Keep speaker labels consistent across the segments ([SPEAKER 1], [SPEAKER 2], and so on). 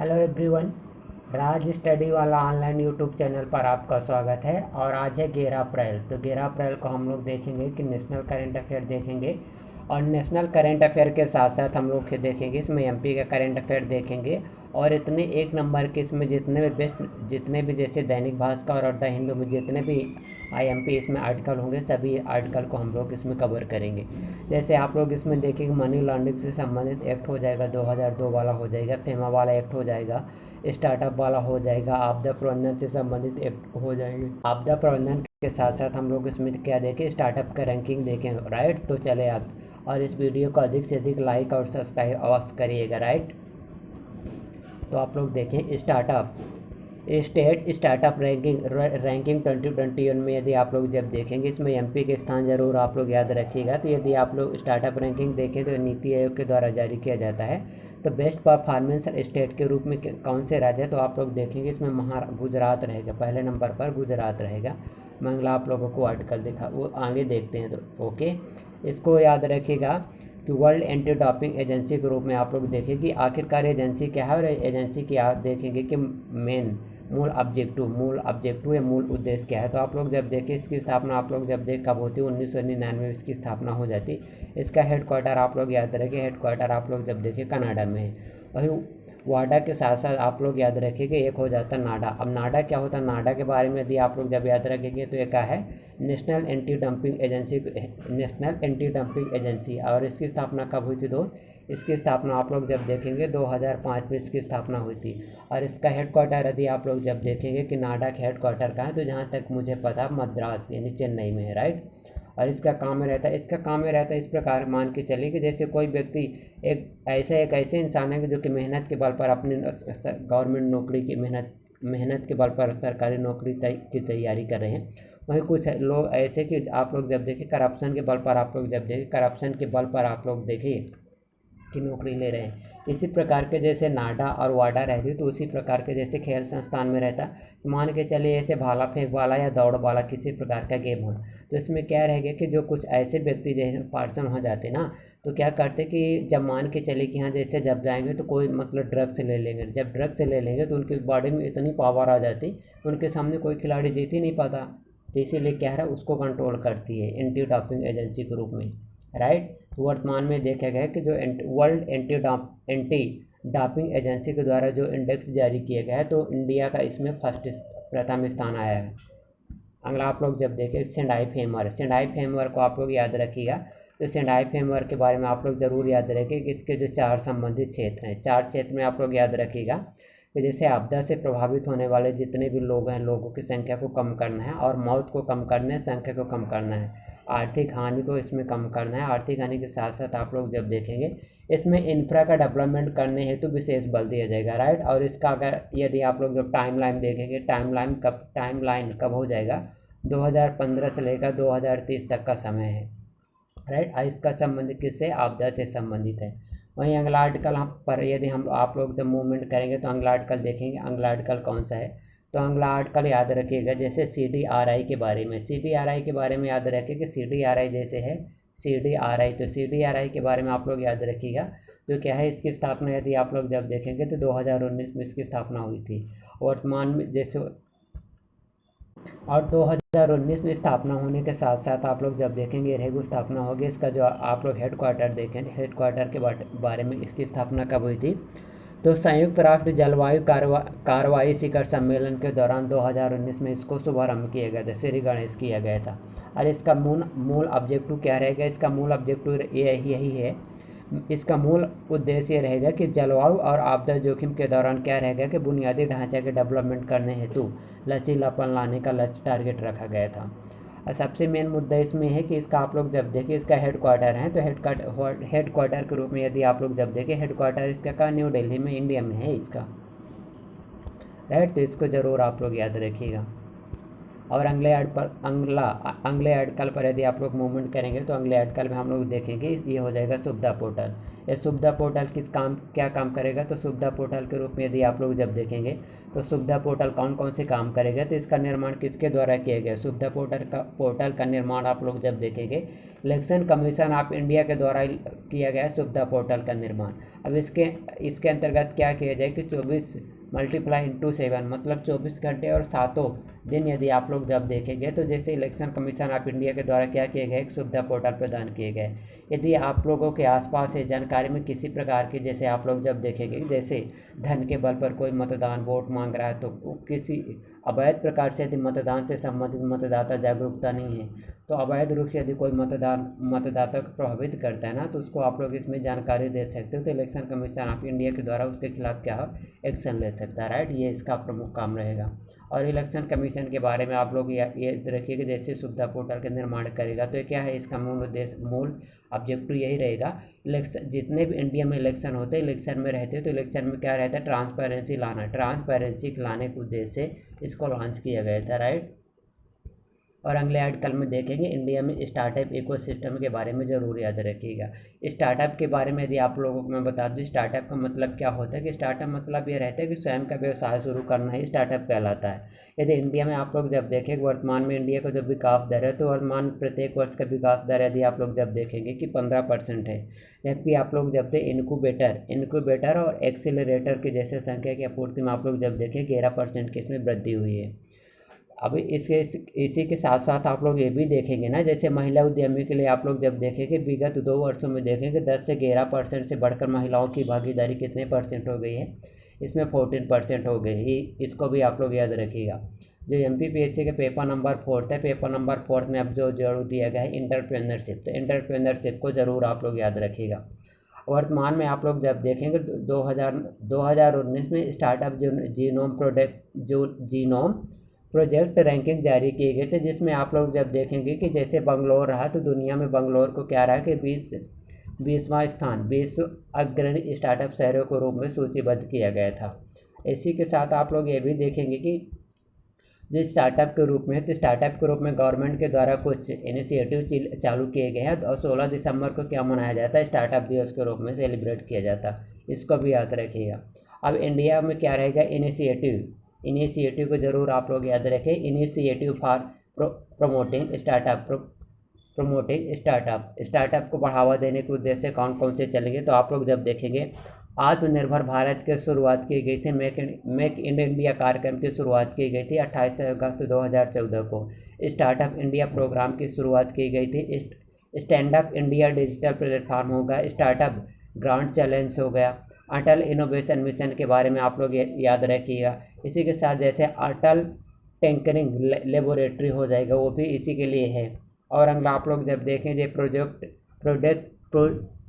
[SPEAKER 1] Hello everyone, राज study वाला online YouTube channel पर आपका स्वागत है। और आज है 11 अप्रैल। तो 11 अप्रैल को हम लोग देखेंगे कि नेशनल करंट अफेयर देखेंगे। और नेशनल करंट अफेयर के साथ साथ हम लोग देखेंगे इसमें एमपी का करंट अफेयर देखेंगे। और इतने एक नंबर के इसमें जितने भी जैसे दैनिक भास्कर और द हिंदू में जितने भी आईएमपी इसमें आर्टिकल होंगे, सभी आर्टिकल को हम लोग इसमें कवर करेंगे। जैसे आप लोग इसमें देखेंगे मनी लॉन्ड्रिंग से संबंधित एक्ट हो जाएगा, 2002 वाला हो जाएगा, फेमा वाला एक्ट हो जाएगा, स्टार्टअप वाला हो जाएगा, आपदा प्रबंधन से संबंधित एक्ट हो जाएंगे। आपदा प्रबंधन के साथ साथ हम लोग इसमें क्या देखें, स्टार्टअप का रैंकिंग देखें, राइट। तो चले आप और इस वीडियो को अधिक से अधिक लाइक और सब्सक्राइब अवश्य करिएगा, राइट। तो आप लोग देखें स्टार्टअप स्टेट स्टार्टअप रैंकिंग 2021 में यदि आप लोग जब देखेंगे, इसमें एमपी के स्थान जरूर आप लोग याद रखिएगा। तो यदि आप लोग स्टार्टअप रैंकिंग देखें तो नीति आयोग के द्वारा जारी किया जाता है। तो बेस्ट परफॉर्मेंस स्टेट के रूप में कौन से राज्य है, तो आप लोग देखेंगे इसमें गुजरात रहेगा, पहले नंबर पर गुजरात रहेगा। मंगला आप लोगों को आर्टिकल दिखा, वो आगे देखते हैं। तो ओके, इसको याद रखिएगा कि वर्ल्ड एंटी डोपिंग एजेंसी के रूप में आप लोग देखें कि आखिरकार एजेंसी क्या है, और एजेंसी की आप देखेंगे कि मूल ऑब्जेक्टिव या मूल उद्देश्य क्या है। तो आप लोग जब देखें इसकी स्थापना आप लोग जब देख कब होती है, 1999 में इसकी स्थापना हो जाती। इसका हेडक्वार्टर आप लोग याद रखें, हेडक्वार्टर आप लोग जब देखें कनाडा में है। वही वाडा के साथ साथ आप लोग याद रखेंगे एक हो जाता है नाडा। अब नाडा क्या होता है, नाडा के बारे में यदि आप लोग जब याद रखेंगे तो ये क्या है, नेशनल एंटी डंपिंग एजेंसी। और इसकी स्थापना कब हुई थी दोस्त, इसकी स्थापना आप लोग जब देखेंगे 2005 में इसकी स्थापना हुई थी। और इसका हेडक्वार्टर यदि आप लोग जब देखेंगे कि नाडा के हेडक्वार्टर का है, तो जहाँ तक मुझे पता मद्रास यानी चेन्नई में है, राइट। और इसका काम में रहता है इस प्रकार मान के चलिए कि जैसे कोई व्यक्ति एक ऐसे इंसान है कि जो कि मेहनत के बल पर अपनी गवर्नमेंट नौकरी की मेहनत के बल पर सरकारी नौकरी की तैयारी कर रहे हैं। वहीं कुछ लोग ऐसे कि आप लोग जब देखें करप्शन के बल पर आप लोग देखें की नौकरी ले रहे हैं। इसी प्रकार के जैसे नाडा और वाडा रहती, तो उसी प्रकार के जैसे खेल संस्थान में रहता, मान के चलिए ऐसे भाला फेंक वाला या दौड़ वाला किसी प्रकार का गेम हो। तो इसमें क्या रहेगा कि जो कुछ ऐसे व्यक्ति जैसे पर्सन हो जाते ना, तो क्या करते कि जब मान के चले कि हाँ जैसे जब जाएंगे तो कोई मतलब ड्रग्स ले लेंगे, जब ड्रग्स ले लेंगे तो उनकी बॉडी में इतनी पावर आ जाती, उनके सामने कोई खिलाड़ी जीत ही नहीं पाता। तो इसीलिए क्या है, उसको कंट्रोल करती है एंटी डोपिंग एजेंसी के रूप में, राइट। वर्तमान में देखा गया कि जो वर्ल्ड एंटी डोपिंग एजेंसी के द्वारा जो इंडेक्स जारी किया गया है, तो इंडिया का इसमें प्रथम स्थान आया है। अगला आप लोग जब देखें सेंडाई फ्रेमवर्क को आप लोग याद रखिएगा। तो सेंडाई फ्रेमवर्क के बारे में आप लोग ज़रूर याद रखें कि इसके जो 4 संबंधित क्षेत्र हैं, 4 क्षेत्र में आप लोग याद रखिएगा कि जैसे आपदा से प्रभावित होने वाले जितने भी लोग हैं, लोगों की संख्या को कम करना है, और मौत को कम करना है, संख्या को कम करना है, आर्थिक हानि को इसमें कम करना है। आर्थिक हानि के साथ साथ आप लोग जब देखेंगे इसमें इंफ्रा का डेवलपमेंट करने हेतु विशेष बल दिया जाएगा, राइट। और इसका अगर यदि आप लोग जब टाइमलाइन देखेंगे, टाइमलाइन कब हो जाएगा, 2015 से लेकर 2030 तक का समय है, राइट। इसका संबंध किससे, आपदा से संबंधित है। वहीं अगला आर्टिकल पर यदि हम आप लोग जब मूवमेंट करेंगे तो अगला आर्टिकल देखेंगे, अगला आर्टिकल कौन सा है, तो अगला आर्टिकल याद रखिएगा जैसे CDRI के बारे में। CDRI के बारे में याद रखिए कि CDRI जैसे है CDRI, तो CDRI के बारे में आप लोग याद रखिएगा। तो क्या है, इसकी स्थापना यदि आप लोग जब देखेंगे तो 2019 में इसकी स्थापना हुई थी। वर्तमान में जैसे और 2019 में स्थापना होने के साथ साथ आप लोग जब देखेंगे रेगू स्थापना होगी। इसका जो आप लोग हेडक्वार्टर देखेंगे, हेडक्वार्टर के बारे में इसकी स्थापना कब हुई थी, तो संयुक्त राष्ट्र जलवायु कार्रवाई शिखर सम्मेलन के दौरान 2019 में इसको शुभारंभ किया गया था, श्री गणेश किया गया था। और इसका मूल ऑब्जेक्टिव क्या रहेगा, इसका मूल ऑब्जेक्टिव यही है, इसका मूल उद्देश्य रहेगा कि जलवायु और आपदा जोखिम के दौरान क्या रहेगा कि बुनियादी ढांचे के डेवलपमेंट करने हेतु लचीलापन लाने का लक्ष्य टारगेट रखा गया था। और सबसे मेन मुद्दा इसमें है कि इसका आप लोग जब देखिए इसका हेडक्वार्टर है, तो हेडक्वार्टर के रूप में यदि आप लोग जब देखें हेडक्वार्टर इसका का न्यू दिल्ली में इंडिया में है इसका, राइट। तो इसको ज़रूर आप लोग याद रखिएगा। और अगले आर्टिकल पर यदि आप लोग मूवमेंट करेंगे तो अगले आर्टिकल में हम लोग देखेंगे ये हो जाएगा सुविधा पोर्टल। ये सुविधा पोर्टल क्या काम करेगा, तो सुविधा पोर्टल के रूप में यदि आप लोग जब देखेंगे तो सुविधा पोर्टल कौन कौन से काम करेगा, तो इसका निर्माण किसके द्वारा किया गया। सुविधा पोर्टल का निर्माण आप लोग जब देखेंगे इलेक्शन कमीशन ऑफ इंडिया के द्वारा किया गया सुविधा पोर्टल का निर्माण। अब इसके अंतर्गत क्या किया जाए कि 24 मल्टीप्लाई इंटू 7 मतलब 24 घंटे और 7 दिन यदि आप लोग जब देखेंगे तो जैसे इलेक्शन कमीशन ऑफ इंडिया के द्वारा क्या किए गए, एक सुविधा पोर्टल प्रदान किए गए। यदि आप लोगों के आसपास है जानकारी में किसी प्रकार की, जैसे आप लोग जब देखेंगे जैसे धन के बल पर कोई मतदान वोट मांग रहा है, तो किसी अवैध प्रकार से यदि मतदान से संबंधित मतदाता जागरूकता नहीं है, तो अवैध रूप से यदि कोई मतदाता को प्रभावित करता है ना, तो उसको आप लोग इसमें जानकारी दे सकते हो, तो इलेक्शन कमीशन ऑफ इंडिया के द्वारा उसके खिलाफ क्या एक्शन ले सकता है, राइट। ये इसका प्रमुख काम रहेगा। और इलेक्शन कमीशन के बारे में आप लोग ये रखिए कि जैसे सुविधा पोर्टल का निर्माण करेगा तो ये क्या है, इसका मूल ऑब्जेक्टिव यही रहेगा। इलेक्शन जितने भी इंडिया में इलेक्शन होते हैं, इलेक्शन में रहते हैं, तो इलेक्शन में क्या रहता है, ट्रांसपेरेंसी लाने के उद्देश्य से इसको लॉन्च किया गया था, राइट। और अगले आर्टिकल में देखेंगे इंडिया में स्टार्टअप इकोसिस्टम के बारे में ज़रूर याद रखिएगा। स्टार्टअप के बारे में यदि आप लोगों को मैं बता दूं, स्टार्टअप का मतलब क्या होता है कि स्टार्टअप मतलब ये रहता है कि स्वयं का व्यवसाय शुरू करना ही स्टार्टअप कहलाता है। यदि इंडिया में आप लोग जब देखें वर्तमान में इंडिया का जो विकास दर है, तो वर्तमान प्रत्येक वर्ष का विकास दर यदि आप लोग जब देखेंगे कि 15% है, जबकि आप लोग जब इनक्यूबेटर और एक्सीलरेटर के जैसे संख्या की आपूर्ति में आप लोग जब देखें 11% की इसमें वृद्धि हुई है। अब इसी के साथ साथ आप लोग ये भी देखेंगे ना, जैसे महिला उद्यमी के लिए आप लोग जब देखेंगे विगत 2 वर्षों में देखेंगे 10 से 11% से बढ़कर महिलाओं की भागीदारी कितने परसेंट हो गई है, इसमें 14% हो गई। इसको भी आप लोग याद रखिएगा। जो MPPSC के पेपर नंबर 4 है, पेपर नंबर 4 में अब जो जरूर दिया गया है इंटरप्रेन्योरशिप, तो इंटरप्रेन्योरशिप को ज़रूर आप लोग याद रखिएगा। वर्तमान में आप लोग जब देखेंगे 2019 में स्टार्टअप जीनोम प्रोजेक्ट रैंकिंग जारी किए गए थे, जिसमें आप लोग जब देखेंगे कि जैसे बंगलोर रहा, तो दुनिया में बंगलोर को क्या रहा कि 20वां स्थान 20 अग्रणी स्टार्टअप शहरों के रूप में सूचीबद्ध किया गया था। इसी के साथ आप लोग ये भी देखेंगे कि जो स्टार्टअप के रूप में है, तो स्टार्टअप के रूप में गवर्नमेंट के द्वारा कुछ इनिशिएटिव चालू किए गए हैं, और 16 दिसंबर को क्या मनाया जाता है, स्टार्टअप दिवस के रूप में सेलिब्रेट किया जाता है। इसको भी याद रखिएगा। अब इंडिया में क्या रहेगा, इनिशिएटिव को ज़रूर आप लोग याद रखें। इनिशिएटिव फॉर प्रमोटिंग स्टार्टअप को बढ़ावा देने के उद्देश्य से कौन कौन से चलेंगे, तो आप लोग जब देखेंगे आत्मनिर्भर भारत की शुरुआत की गई थी, मेक इन इंडिया कार्यक्रम की शुरुआत की गई थी 28 अगस्त 2014 को। स्टार्टअप इंडिया प्रोग्राम की शुरुआत की गई थी। Stand up India digital platform होगा, स्टार्टअप ग्रांड चैलेंज हो गया, अटल इनोवेशन मिशन के बारे में आप लोग याद रखिएगा। इसी के साथ जैसे अटल टिंकरिंग लेबोरेटरी हो जाएगा, वो भी इसी के लिए है। और अगला आप लोग जब देखें जो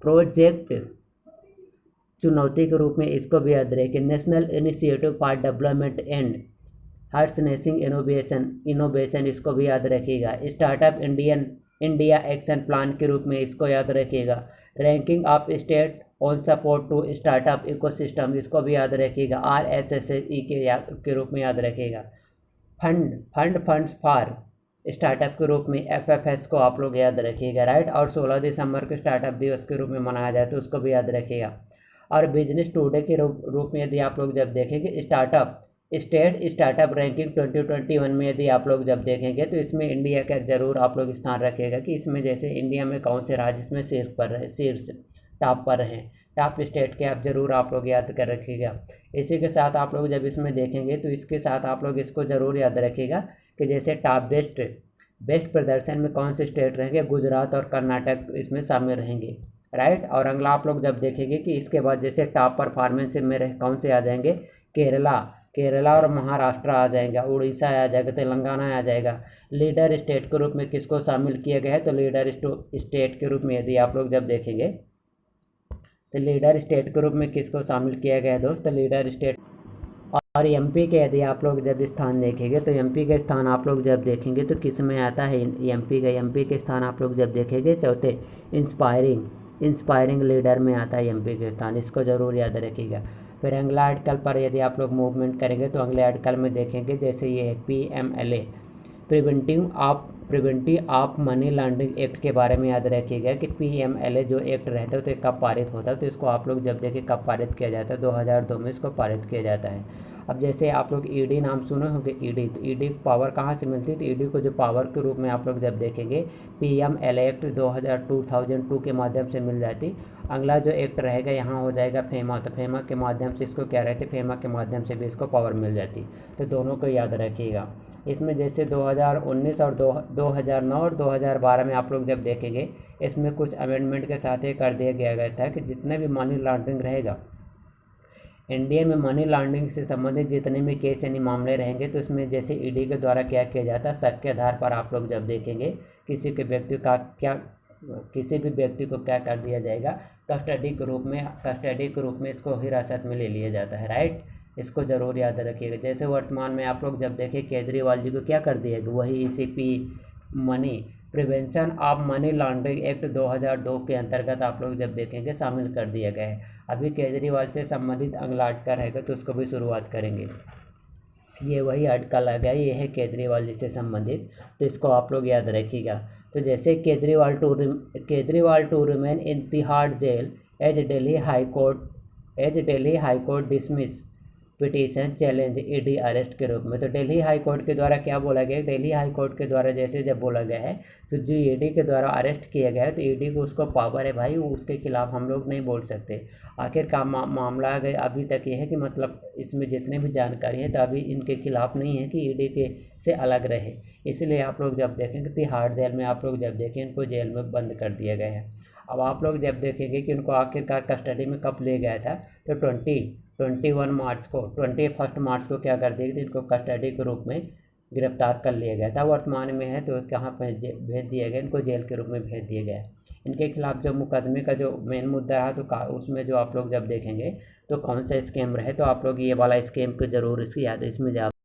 [SPEAKER 1] प्रोजेक्ट चुनौती के रूप में इसको भी याद रखें, national initiative for development and harnessing innovation इसको भी याद रखिएगा। स्टार्टअप इंडिया एक्शन प्लान के रूप में इसको याद रखिएगा। Ranking of state on support to startup ecosystem इसको भी याद रखिएगा, RSSE के रूप में याद रखिएगा। फंड्स फॉर स्टार्टअप के रूप में FFS को आप लोग याद रखिएगा, राइट। और 16 दिसंबर को स्टार्टअप दिवस के रूप में मनाया जाए, तो उसको भी याद रखिएगा। और बिजनेस टुडे के रूप में यदि आप लोग जब देखेंगे स्टार्टअप रैंकिंग 2021 में यदि आप लोग जब देखेंगे, तो इसमें इंडिया का ज़रूर आप लोग स्थान रखेगा कि इसमें जैसे इंडिया में कौन से राज्य इसमें शीर्ष टॉप पर हैं, टॉप स्टेट के आप लोग याद कर रखिएगा। इसी के साथ आप लोग जब इसमें देखेंगे, तो इसके साथ आप लोग इसको ज़रूर याद रखिएगा कि जैसे टॉप बेस्ट प्रदर्शन में कौन से स्टेट रहेंगे, गुजरात और कर्नाटक इसमें शामिल रहेंगे, राइट। और अगला आप लोग जब देखेंगे कि इसके बाद जैसे टॉप परफॉर्मेंस में कौन से आ जाएंगे, केरला और महाराष्ट्र आ जाएगा, उड़ीसा आ जाएगा, तेलंगाना आ जाएगा। लीडर स्टेट के रूप में किसको शामिल किया गया है, तो लीडर स्टेट के रूप में यदि आप लोग जब देखेंगे, तो लीडर स्टेट के रूप में किसको शामिल किया गया है दोस्त, लीडर स्टेट। और MP के यदि आप लोग जब स्थान देखेंगे, तो MP के स्थान आप लोग जब देखेंगे तो किस में आता है, MP के स्थान आप लोग जब देखेंगे चौथे इंस्पायरिंग लीडर में आता है MP के स्थान, इसको ज़रूर याद रखिएगा। फिर अगला आर्टिकल पर यदि आप लोग मूवमेंट करेंगे, तो अगले आर्टिकल में देखेंगे जैसे ये PMLA preventive of money laundering act के बारे में याद रखिएगा कि PMLA जो एक्ट रहता है तो कब पारित होता है, तो इसको आप लोग जब देखें कब पारित किया जाता है, 2002 में इसको पारित किया जाता है। अब जैसे आप लोग ED नाम सुने होंगे, ED, तो ED पावर कहाँ से मिलती है, तो ED को जो पावर के रूप में आप लोग जब देखेंगे PMLA एक्ट 2002 के माध्यम से मिल जाती। अगला जो एक्ट रहेगा यहाँ हो जाएगा फेमा, तो फेमा के माध्यम से इसको क्या रहती, फेमा के माध्यम से भी इसको पावर मिल जाती। तो दोनों को याद रखिएगा। इसमें जैसे 2019 और 2009 और 2012 में आप लोग जब देखेंगे इसमें कुछ अमेंडमेंट के साथ ये कर दिया गया था कि जितने भी मनी लॉन्ड्रिंग रहेगा इंडिया में, मनी लॉन्ड्रिंग से संबंधित जितने भी केस यानी मामले रहेंगे, तो इसमें जैसे ED के द्वारा क्या किया जाता है, शक के आधार पर आप लोग जब देखेंगे किसी भी व्यक्ति को क्या कर दिया जाएगा, कस्टडी के रूप में इसको हिरासत में ले लिया जाता है, राइट। इसको ज़रूर याद रखिएगा। जैसे वर्तमान में आप लोग जब देखें केजरीवाल जी को क्या कर दिया गया, वही ECP money prevention of money laundering act 2002 के अंतर्गत आप लोग जब देखेंगे शामिल कर दिया गया है। अभी केजरीवाल से संबंधित अगला अटका रहेगा तो उसको भी शुरुआत करेंगे। ये वही अटका लगा, ये है केजरीवाल जी से संबंधित, तो इसको आप लोग याद रखिएगा। तो जैसे Kejriwal to remain in Tihar jail as Delhi high court dismiss petition challenge ED arrest के रूप में। तो दिल्ली हाई कोर्ट के द्वारा क्या बोला गया, दिल्ली हाई कोर्ट के द्वारा जैसे जब बोला गया है तो जो ED के द्वारा अरेस्ट किया गया है, तो ED को उसको पावर है भाई, उसके खिलाफ हम लोग नहीं बोल सकते। आखिर का मामला अभी तक ये है कि मतलब इसमें जितने भी जानकारी है तो अभी इनके खिलाफ नहीं है कि ED के से अलग रहे, इसलिए आप लोग जब देखेंगे तिहाड़ जेल में आप लोग जब देखें इनको जेल में बंद कर दिया गया है। अब आप लोग जब देखेंगे कि उनको आखिरकार कस्टडी में कब ले गया था, तो 21 मार्च को क्या कर दिया, इनको कस्टडी के रूप में गिरफ्तार कर लिया गया था। वर्तमान में है तो कहाँ पर भेज दिया गया, इनको जेल के रूप में भेज दिया गया। इनके खिलाफ जो मुकदमे का जो मेन मुद्दा है तो उसमें जो आप लोग जब देखेंगे तो कौन सा स्कैम रहे, तो आप लोग ये वाला स्कैम को ज़रूर इसकी याद इसमें